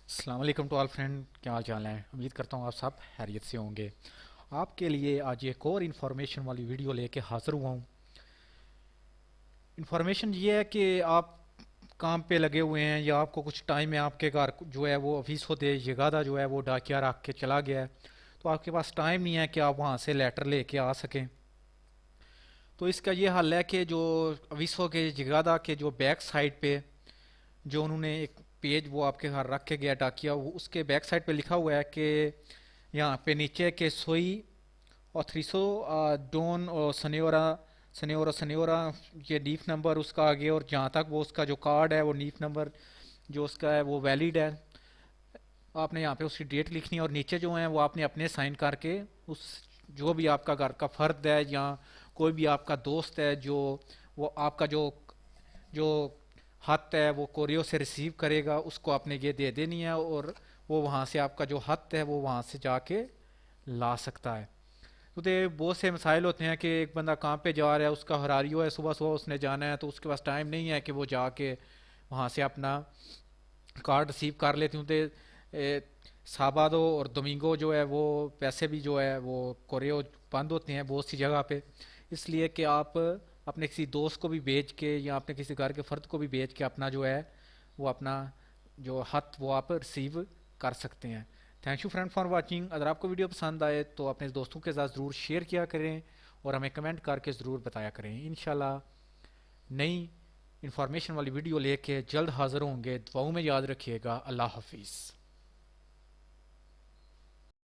السلام علیکم to all friend, کیا حال چال ہیں؟ امید کرتا ہوں آپ سب خیریت سے ہوں گے۔ آپ کے لیے آج ایک اور انفارمیشن والی ویڈیو لے کے حاضر ہوا ہوں۔ انفارمیشن یہ ہے کہ آپ کام پہ لگے ہوئے ہیں یا آپ کو کچھ ٹائم ہے، آپ کے گھر جو ہے وہ آفس ہوتے جگادہ جو ہے وہ ڈاکیا رکھ کے چلا گیا ہے، تو آپ کے پاس ٹائم نہیں ہے کہ آپ وہاں سے لیٹر لے کے آ سکیں۔ تو اس کا یہ حل ہے کہ جو اویسو کے جگادہ کے جو بیک سائڈ پہ جو انہوں نے ایک پیج وہ آپ کے گھر رکھ کے گیا ڈاکیا، وہ اس کے بیک سائڈ پہ لکھا ہوا ہے کہ یہاں پہ نیچے کہ سوئی اوتھریسو ڈون اور سنیورا یہ نیف نمبر اس کا آگے، اور جہاں تک وہ اس کا جو کارڈ ہے وہ نیف نمبر جو اس کا ہے وہ ویلڈ ہے۔ آپ نے یہاں پہ اس کی ڈیٹ لکھنی ہے، اور نیچے جو ہیں وہ آپ نے اپنے سائن کر کے اس جو بھی آپ کا گھر کا فرد ہے یا کوئی بھی آپ کا دوست ہے جو وہ آپ کا جو خط ہے وہ کوریو سے ریسیو کرے گا، اس کو آپ نے یہ دے دینی ہے، اور وہ وہاں سے آپ کا جو خط ہے وہ وہاں سے جا کے لا سکتا ہے۔ کیونکہ بہت سے مسائل ہوتے ہیں کہ ایک بندہ کام پہ جا رہا ہے، اس کا ہراریو ہے، صبح صبح اس نے جانا ہے، تو اس کے پاس ٹائم نہیں ہے کہ وہ جا کے وہاں سے اپنا کارڈ ریسیو کر لیتے ہوں۔ سابادو اور دومینگو جو ہے وہ پیسے بھی جو ہے وہ کوریو بند ہوتے ہیں بہت سی جگہ پہ، اس لیے کہ آپ اپنے کسی دوست کو بھی بیچ کے یا اپنے کسی گھر کے فرد کو بھی بیچ کے اپنا جو ہے وہ اپنا جو خط وہ آپ ریسیو کر سکتے ہیں۔ Thank you friend for watching. اگر آپ کو ویڈیو پسند آئے تو اپنے دوستوں کے ساتھ ضرور شیئر کیا کریں اور ہمیں کمنٹ کر کے ضرور بتایا کریں۔ انشاءاللہ نئی انفارمیشن والی ویڈیو لے کے جلد حاضر ہوں گے۔ دعاؤں میں یاد رکھیے گا۔ اللہ حافظ۔